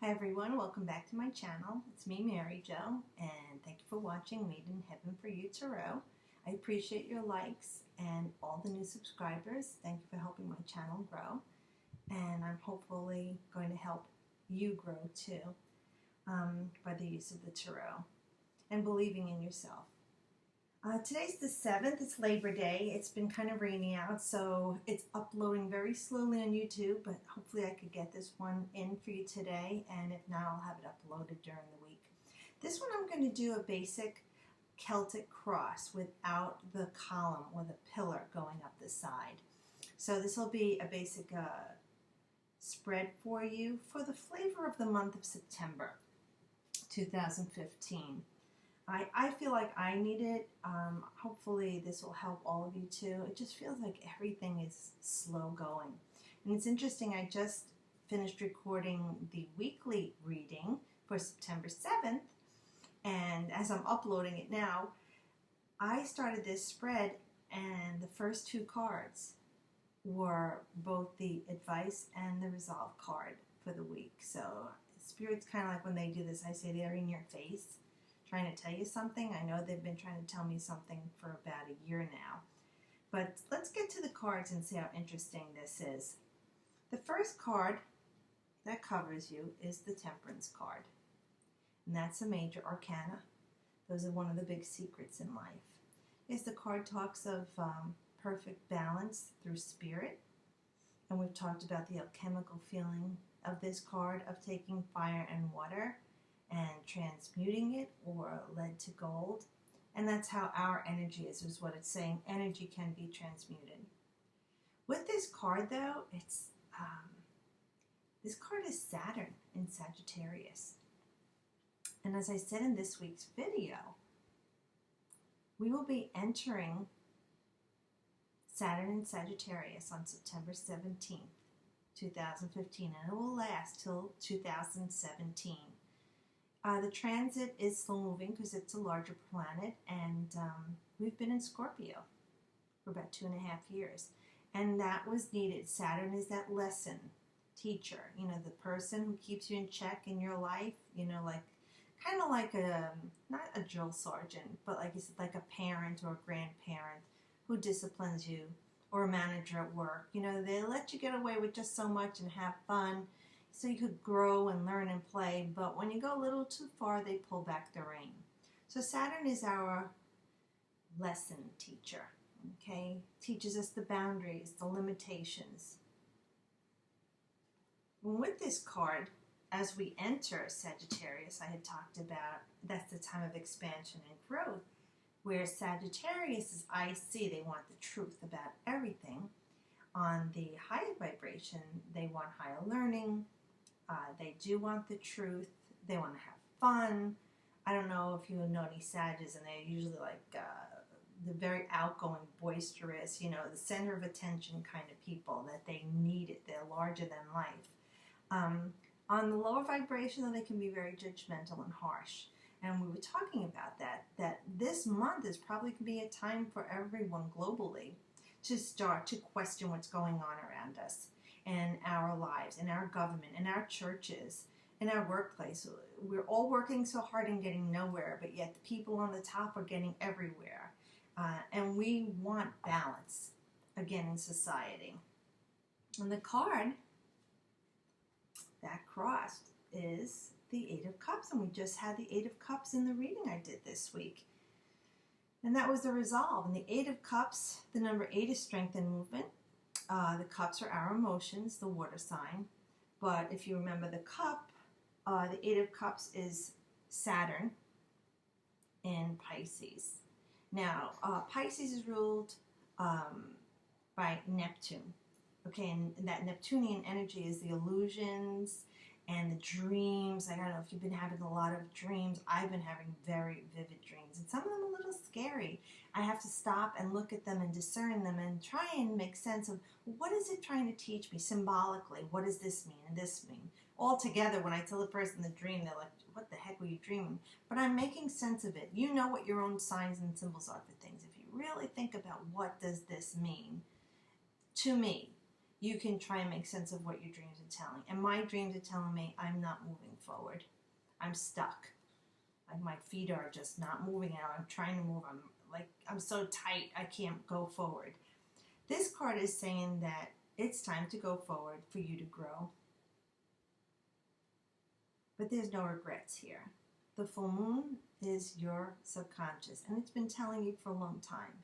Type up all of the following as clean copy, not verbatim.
Hi everyone, welcome back to my channel. It's me, Mary Jo, and thank you for watching Made in Heaven for You Tarot. I appreciate your likes and all the new subscribers. Thank you for helping my channel grow, and I'm hopefully going to help you grow too by the use of the tarot and believing in yourself. Today's the 7th, it's Labor Day. It's been kind of rainy out, so it's uploading very slowly on YouTube, but hopefully I could get this one in for you today, and if not, I'll have it uploaded during the week. This one I'm going to do a basic Celtic cross without the column or the pillar going up the side. So this will be a basic spread for you for the flavor of the month of September 2015. I feel like I need it. Hopefully this will help all of you too. It just feels like everything is slow going. And it's interesting, I just finished recording the weekly reading for September 7th. And as I'm uploading it now, I started this spread and the first two cards were both the advice and the resolve card for the week. So Spirit's kind of like when they do this, I say they're in your face, trying to tell you something. I know they've been trying to tell me something for about a year now. But let's get to the cards and see how interesting this is. The first card that covers you is the Temperance card. And that's a major arcana. Those are one of the big secrets in life. Yes, the card talks of perfect balance through spirit. And we've talked about the alchemical feeling of this card of taking fire and water and transmuting it, or lead to gold. And that's how our energy is what it's saying. Energy can be transmuted. With this card though, it's this card is Saturn in Sagittarius. And as I said in this week's video, we will be entering Saturn in Sagittarius on September 17th, 2015, and it will last till 2017. The transit is slow moving because it's a larger planet, and we've been in Scorpio for about 2.5 years. And that was needed. Saturn is that lesson teacher, you know, the person who keeps you in check in your life, you know, like kind of like a, not a drill sergeant, but like you said, like a parent or a grandparent who disciplines you, or a manager at work. You know, they let you get away with just so much and have fun, so you could grow and learn and play, but when you go a little too far, they pull back the rein. So Saturn is our lesson teacher, okay? Teaches us the boundaries, the limitations. And with this card, as we enter Sagittarius, I had talked about that's the time of expansion and growth, where Sagittarius is IC, they want the truth about everything. On the higher vibration, they want higher learning. They do want the truth. They want to have fun. I don't know if you know any Sages, and they're usually like the very outgoing, boisterous, you know, the center of attention kind of people, that they need it. They're larger than life. On the lower vibration, though, they can be very judgmental and harsh. And we were talking about that this month is probably going to be a time for everyone globally to start to question what's going on around us, in our lives, in our government, in our churches, in our workplace. We're all working so hard and getting nowhere, but yet the people on the top are getting everywhere. And we want balance, again, in society. And the card that crossed is the Eight of Cups, and we just had the Eight of Cups in the reading I did this week. And that was the resolve. And the Eight of Cups, the number 8 is strength and movement. The cups are our emotions, the water sign. But if you remember the cup, the Eight of Cups is Saturn in Pisces. Now, Pisces is ruled by Neptune. Okay, and that Neptunian energy is the illusions and the dreams. I don't know if you've been having a lot of dreams. I've been having very vivid dreams, and some of them are a little scary. I have to stop and look at them and discern them and try and make sense of, what is it trying to teach me symbolically? What does this mean and this mean? All together, when I tell the person the dream, they're like, what the heck were you dreaming? But I'm making sense of it. You know what your own signs and symbols are for things. If you really think about what does this mean to me, you can try and make sense of what your dreams are telling. And my dreams are telling me I'm not moving forward. I'm stuck. Like my feet are just not moving out. I'm trying to move. I'm so tight I can't go forward. This card is saying that it's time to go forward for you to grow. But there's no regrets here. The full moon is your subconscious, and it's been telling you for a long time.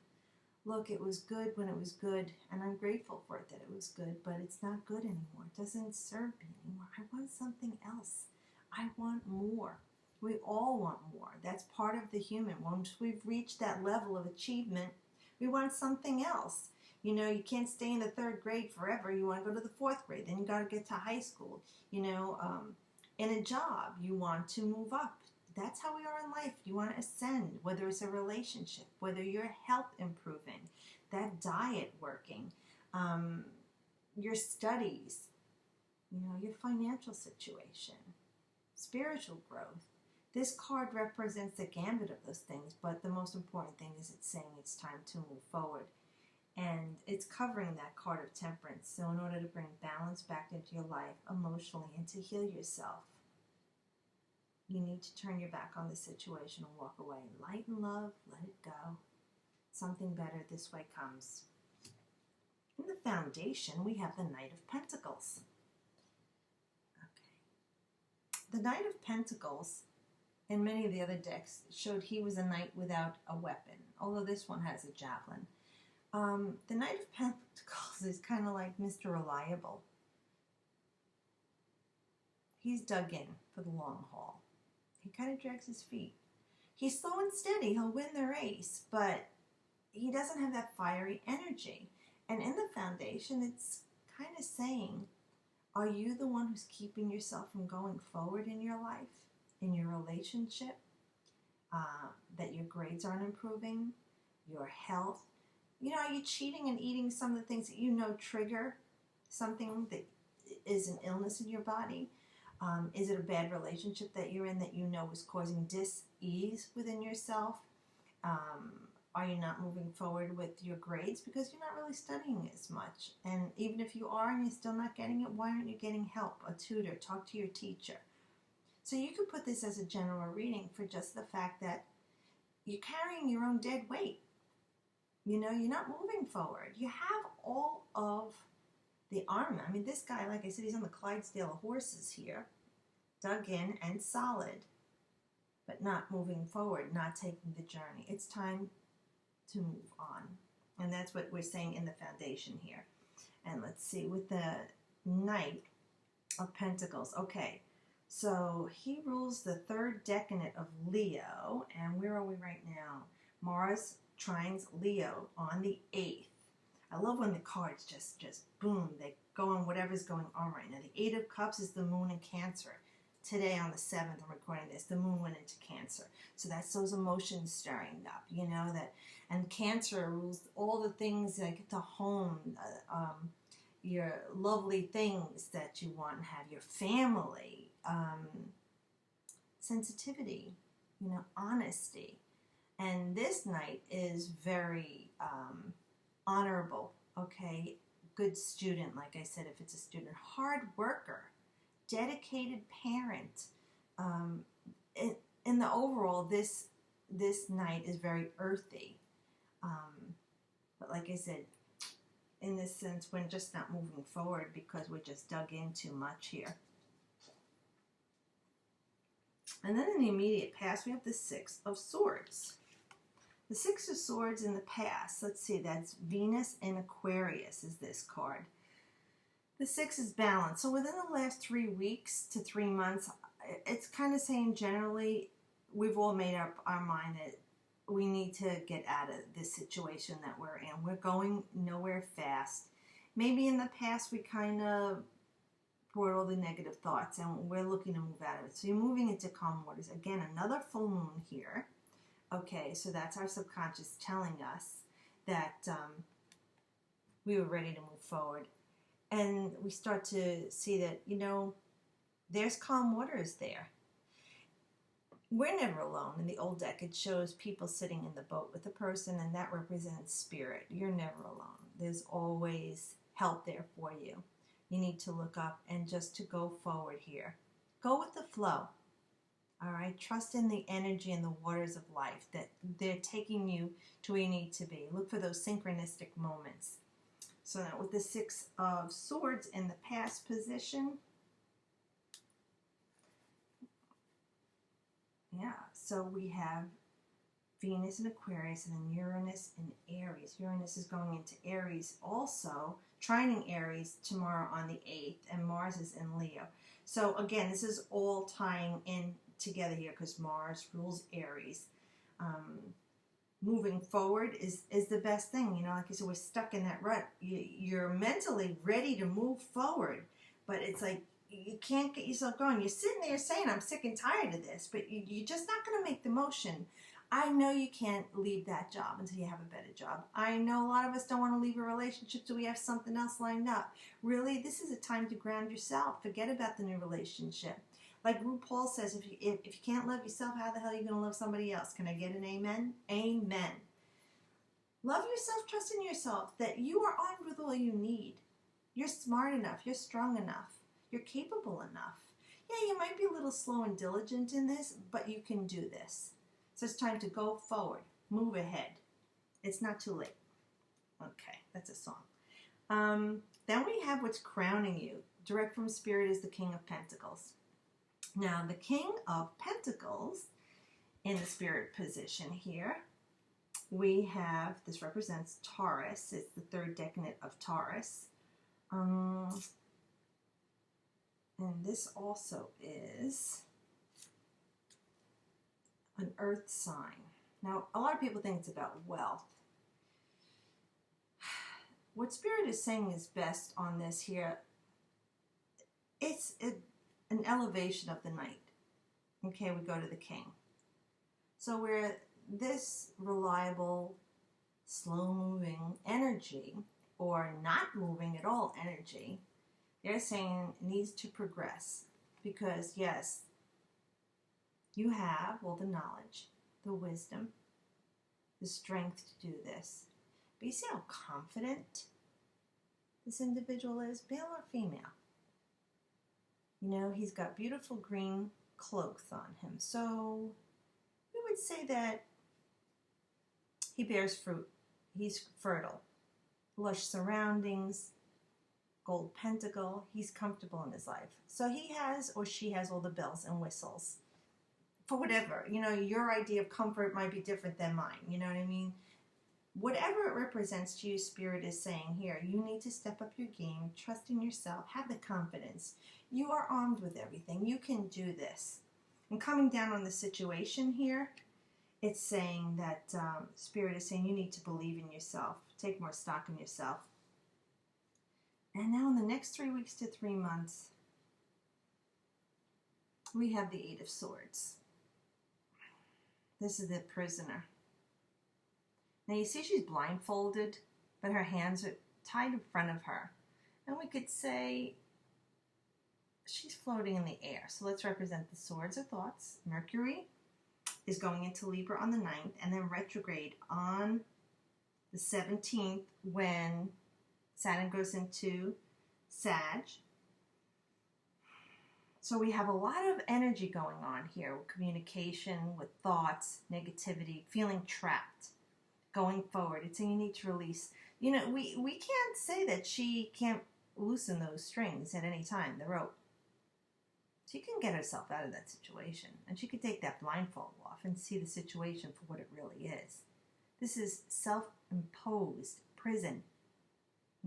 Look, it was good when it was good, and I'm grateful for it that it was good, but it's not good anymore. It doesn't serve me anymore. I want something else. I want more. We all want more. That's part of the human. Once we've reached that level of achievement, we want something else. You know, you can't stay in the 3rd grade forever. You want to go to the 4th grade. Then you got to get to high school. You know, in a job, you want to move up. That's how we are in life. You want to ascend, whether it's a relationship, whether your health improving, that diet working, your studies, you know, your financial situation, spiritual growth. This card represents the gambit of those things, but the most important thing is it's saying it's time to move forward. And it's covering that card of temperance. So in order to bring balance back into your life emotionally and to heal yourself, you need to turn your back on the situation and walk away. Light and love, let it go. Something better this way comes. In the foundation, we have the Knight of Pentacles. Okay. The Knight of Pentacles, in many of the other decks, showed he was a knight without a weapon, although this one has a javelin. The Knight of Pentacles is kind of like Mr. Reliable. He's dug in for the long haul. He kind of drags his feet. He's slow and steady. He'll win the race, but he doesn't have that fiery energy. And in the foundation, it's kind of saying, are you the one who's keeping yourself from going forward in your life, in your relationship, that your grades aren't improving, your health? You know, are you cheating and eating some of the things that you know trigger something that is an illness in your body? Is it a bad relationship that you're in that you know is causing dis-ease within yourself? Are you not moving forward with your grades because you're not really studying as much? And even if you are and you're still not getting it, why aren't you getting help, a tutor? Talk to your teacher. So you could put this as a general reading for just the fact that you're carrying your own dead weight. You know, you're not moving forward. You have all of the armor. I mean, this guy, like I said, he's on the Clydesdale of horses here, dug in and solid, but not moving forward, not taking the journey. It's time to move on. And that's what we're saying in the foundation here. And let's see, with the Knight of Pentacles. Okay, so he rules the 3rd decanate of Leo. And where are we right now? Mars trines Leo on the 8th. I love when the cards just boom, they go on whatever's going on right now. The 8 of Cups is the moon in Cancer. Today on the 7th, I'm recording this, the moon went into Cancer. So that's those emotions stirring up, you know, that, and Cancer rules all the things like the home, your lovely things that you want and have, your family, sensitivity, you know, honesty. And this Knight is very honorable, okay, good student, like I said, if it's a student, hard worker, dedicated parent. In the overall, this Knight is very earthy. But like I said, in this sense, we're just not moving forward because we're just dug in too much here. And then in the immediate past, we have the 6 of Swords. The 6 of Swords in the past, let's see, that's Venus in Aquarius is this card. The 6 is balance. So within the last 3 weeks to 3 months, it's kind of saying generally we've all made up our mind that we need to get out of this situation that we're in. We're going nowhere fast. Maybe in the past we kind of brought all the negative thoughts and we're looking to move out of it. So you're moving into calm waters. Again, another full moon here. Okay, so that's our subconscious telling us that we were ready to move forward. And we start to see that, you know, there's calm waters there. We're never alone. In the old deck, it shows people sitting in the boat with a person, and that represents spirit. You're never alone. There's always help there for you. You need to look up and just to go forward here. Go with the flow. All right, trust in the energy and the waters of life that they're taking you to where you need to be. Look for those synchronistic moments. So now with the Six of Swords in the past position, yeah, so we have Venus in Aquarius and then Uranus in Aries. Uranus is going into Aries also, trining Aries tomorrow on the 8th, and Mars is in Leo. So again, this is all tying in together here because Mars rules Aries. Moving forward is the best thing. You know, like I said, we're stuck in that rut. You're mentally ready to move forward, but it's like you can't get yourself going. You're sitting there saying, I'm sick and tired of this, but you're just not going to make the motion. I know you can't leave that job until you have a better job. I know a lot of us don't want to leave a relationship till we have something else lined up. Really, this is a time to ground yourself. Forget about the new relationship. Like RuPaul says, if you can't love yourself, how the hell are you going to love somebody else? Can I get an amen? Amen. Love yourself, trust in yourself that you are armed with all you need. You're smart enough. You're strong enough. You're capable enough. Yeah, you might be a little slow and diligent in this, but you can do this. So it's time to go forward. Move ahead. It's not too late. Okay, that's a song. Then we have what's crowning you. Direct from Spirit is the King of Pentacles. Now, the King of Pentacles in the Spirit position here, we have, this represents Taurus. It's the third decanate of Taurus. And this also is an earth sign. Now, a lot of people think it's about wealth. What Spirit is saying is best on this here, it's an elevation of the knight. Okay, we go to the king. So we're this reliable, slow-moving energy, or not moving at all energy, they're saying needs to progress. Because, yes, you have all the knowledge, the wisdom, the strength to do this. But you see how confident this individual is, male or female? You know, he's got beautiful green clothes on him. So we would say that he bears fruit. He's fertile. Lush surroundings, gold pentacle. He's comfortable in his life. So he has or she has all the bells and whistles. For whatever, you know, your idea of comfort might be different than mine. You know what I mean? Whatever it represents to you, Spirit is saying here, you need to step up your game, trust in yourself, have the confidence. You are armed with everything. You can do this. And coming down on the situation here, it's saying that Spirit is saying you need to believe in yourself, take more stock in yourself. And now in the next 3 weeks to 3 months, we have the Eight of Swords. This is the prisoner. Now you see she's blindfolded, but her hands are tied in front of her. And we could say she's floating in the air. So let's represent the swords or thoughts. Mercury is going into Libra on the 9th, and then retrograde on the 17th when Saturn goes into Sag. So we have a lot of energy going on here with communication, with thoughts, negativity, feeling trapped. Going forward, it's saying you need to release. You know, we can't say that she can't loosen those strings at any time, the rope. She can get herself out of that situation, and she could take that blindfold off and see the situation for what it really is. This is self-imposed prison,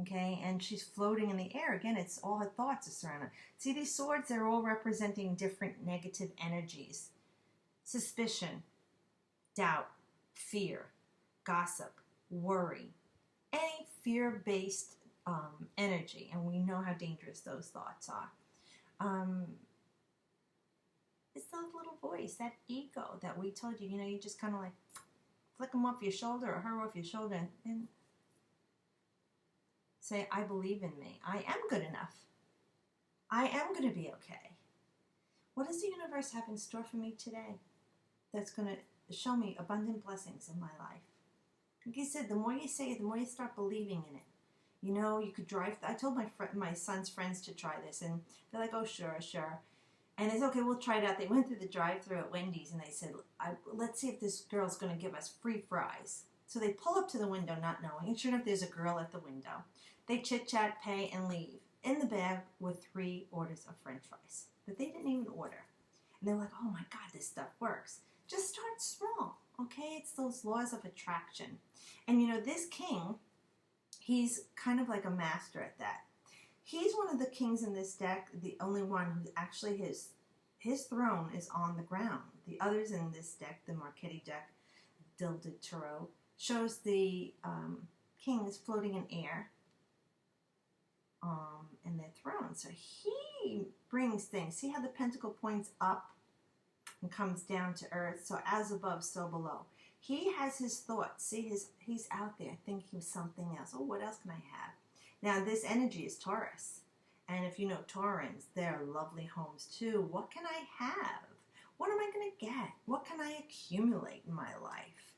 okay? And she's floating in the air. Again, it's all her thoughts are surrounded. See, these swords, they're all representing different negative energies. Suspicion, doubt, fear, gossip, worry, any fear-based energy, and we know how dangerous those thoughts are. It's the little voice, that ego that we told you, you know, you just kind of like flick them off your shoulder or her off your shoulder and say, I believe in me. I am good enough. I am going to be okay. What does the universe have in store for me today that's going to show me abundant blessings in my life? Like I said, the more you say it, the more you start believing in it. You know, you could drive. I told my son's friends to try this, and they're like, oh, sure, sure. And they said, okay, we'll try it out. They went through the drive-thru at Wendy's, and they said, let's see if this girl's going to give us free fries. So they pull up to the window not knowing, and sure enough, there's a girl at the window. They chit-chat, pay, and leave. In the bag were 3 orders of french fries that they didn't even order. And they're like, oh my God, this stuff works. Just start small, okay? It's those laws of attraction. And you know, this king, he's kind of like a master at that. He's one of the kings in this deck, the only one who actually his throne is on the ground. The others in this deck, the Marquetti deck, the Tarot, shows the kings floating in air in their throne. So he brings things. See how the pentacle points up and comes down to earth? So as above, so below. He has his thoughts. See, he's out there thinking of something else. Oh, what else can I have? Now, this energy is Taurus. And if you know Taurans, they're lovely homes too. What can I have? What am I going to get? What can I accumulate in my life?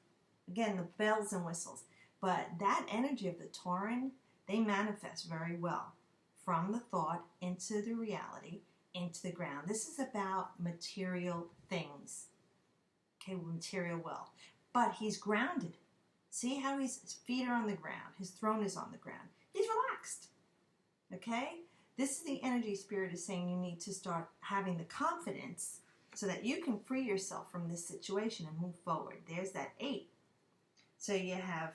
Again, the bells and whistles. But that energy of the Tauran, they manifest very well from the thought into the reality, into the ground. This is about material things. Okay, material wealth. But he's grounded. See how his feet are on the ground. His throne is on the ground. He's relaxed. Okay? This is the energy spirit is saying you need to start having the confidence so that you can free yourself from this situation and move forward. There's that 8. So you have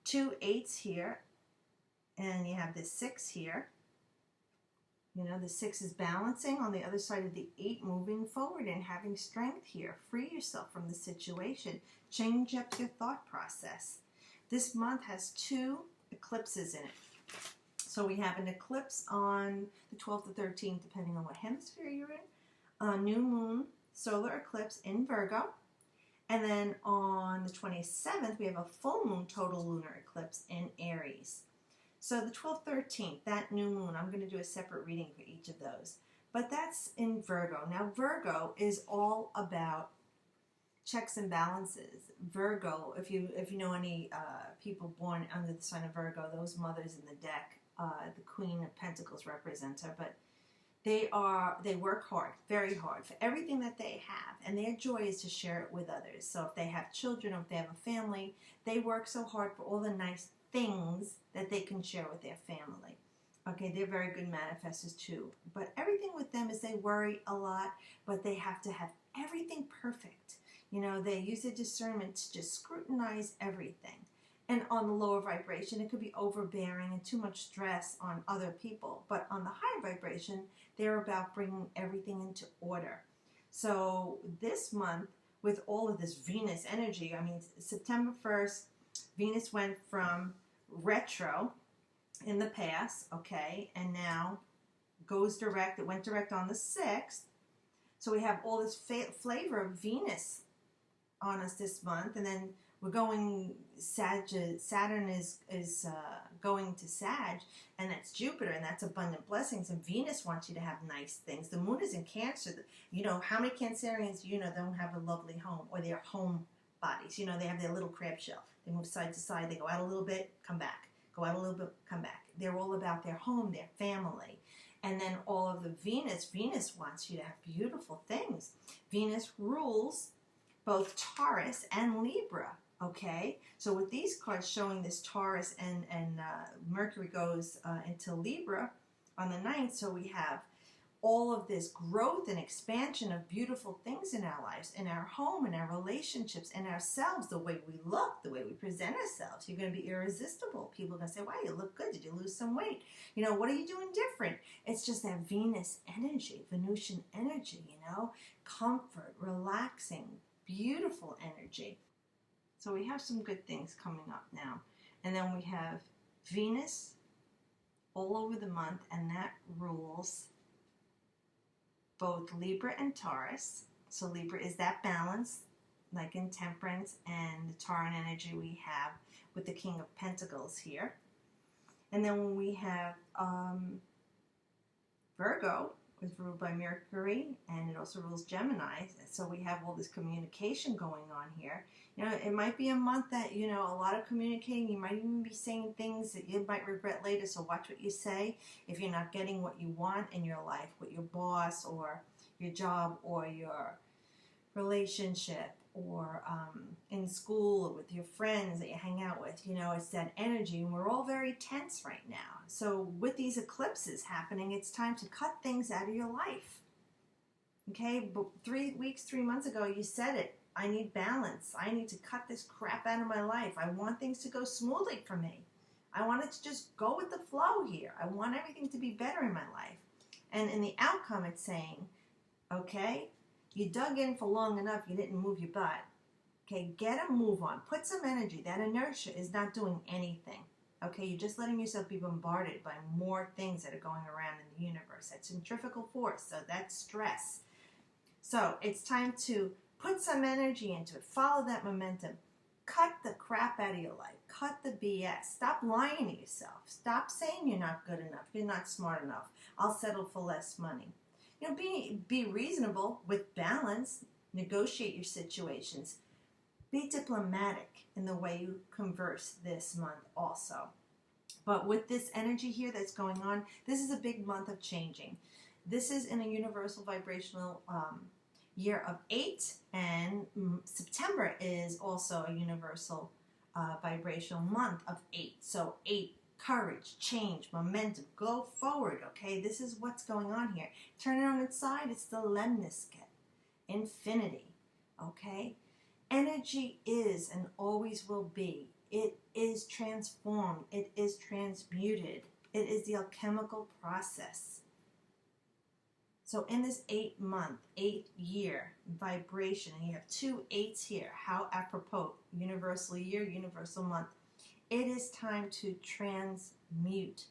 2 8s here, and you have this 6 here. You know, the 6 is balancing on the other side of the 8, moving forward and having strength here. Free yourself from the situation. Change up your thought process. This month has 2 eclipses in it. So we have an eclipse on the 12th to 13th, depending on what hemisphere you're in. A new moon solar eclipse in Virgo. And then on the 27th, we have a full moon total lunar eclipse in Aries. So the 12th, 13th, that new moon, I'm going to do a separate reading for each of those. But that's in Virgo. Now, Virgo is all about checks and balances. Virgo, if you know any people born under the sign of Virgo, those mothers in the deck, the Queen of Pentacles represents her, but they work hard, very hard, for everything that they have, and their joy is to share it with others. So if they have children, or if they have a family, they work so hard for all the nice things that they can share with their family. Okay, they're very good manifestors too. But everything with them is they worry a lot, but they have to have everything perfect. You know, they use their discernment to just scrutinize everything. And on the lower vibration, it could be overbearing and too much stress on other people. But on the higher vibration, they're about bringing everything into order. So this month, with all of this Venus energy, I mean, September 1st, Venus went from retro in the past, okay, and now goes direct. It went direct on the 6th. So we have all this flavor of Venus on us this month, and then we're going Saturn is going to Sag, and that's Jupiter, and that's abundant blessings. And Venus wants you to have nice things. The moon is in Cancer. You know, how many Cancerians you know don't have a lovely home, or their home bodies? You know, they have their little crab shell. They move side to side. They go out a little bit, come back. Go out a little bit, come back. They're all about their home, their family. And then all of the Venus wants you to have beautiful things. Venus rules both Taurus and Libra. Okay, so with these cards showing this Taurus and Mercury goes into Libra on the 9th, so we have all of this growth and expansion of beautiful things in our lives, in our home, in our relationships, in ourselves, the way we look, the way we present ourselves. You're going to be irresistible. People are going to say, wow, you look good. Did you lose some weight? You know, what are you doing different? It's just that Venus energy, Venusian energy, you know, comfort, relaxing, beautiful energy. So we have some good things coming up now. And then we have Venus all over the month, and that rules both Libra and Taurus. So Libra is that balance, like in Temperance, and the Tauran energy we have with the King of Pentacles here. And then when we have Virgo, was ruled by Mercury, and it also rules Gemini. So we have all this communication going on here. You know, it might be a month that, you know, a lot of communicating. You might even be saying things that you might regret later. So watch what you say if you're not getting what you want in your life with your boss or your job or your relationship or in school or with your friends that you hang out with. You know, it's that energy, and we're all very tense right now. So with these eclipses happening, it's time to cut things out of your life. Okay, but 3 months ago, you said it. I need balance. I need to cut this crap out of my life. I want things to go smoothly for me. I want it to just go with the flow here. I want everything to be better in my life. And in the outcome, it's saying, okay, you dug in for long enough, you didn't move your butt. Okay, get a move on. Put some energy. That inertia is not doing anything. Okay, you're just letting yourself be bombarded by more things that are going around in the universe. That's centrifugal force, so that's stress. So it's time to put some energy into it. Follow that momentum. Cut the crap out of your life. Cut the BS. Stop lying to yourself. Stop saying you're not good enough. You're not smart enough. I'll settle for less money. You know, be reasonable with balance. Negotiate your situations. Be diplomatic in the way you converse this month also. But with this energy here that's going on, this is a big month of changing. This is in a universal vibrational year of 8, and September is also a universal vibrational month of 8. So 8, courage, change, momentum, go forward, okay? This is what's going on here. Turn it on its side, it's the lemniscate, infinity, okay? Energy is and always will be. It is transformed. It is transmuted. It is the alchemical process. So in this 8-month, 8-year vibration, and you have 2 8s here, how apropos, universal year, universal month, it is time to transmute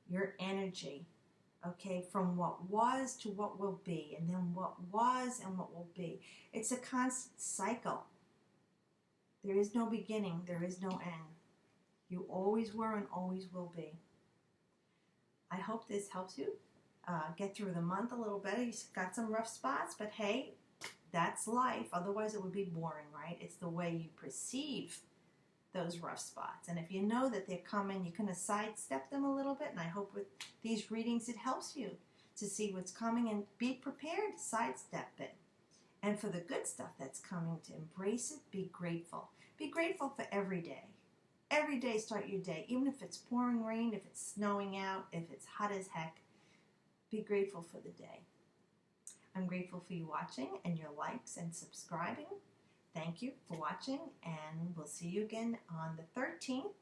your energy, okay, from what was to what will be, and then what was and what will be. It's a constant cycle. There is no beginning, there is no end. You always were and always will be. I hope this helps you get through the month a little better. You've got some rough spots, but hey, that's life. Otherwise it would be boring, right? It's the way you perceive those rough spots. And if you know that they're coming, you can sidestep them a little bit. And I hope with these readings it helps you to see what's coming and be prepared to sidestep it. And for the good stuff that's coming, to embrace it, be grateful. Be grateful for every day. Every day, start your day. Even if it's pouring rain, if it's snowing out, if it's hot as heck, be grateful for the day. I'm grateful for you watching and your likes and subscribing. Thank you for watching, and we'll see you again on the 13th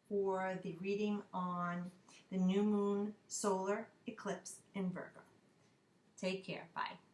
for the reading on the new moon solar eclipse in Virgo. Take care. Bye.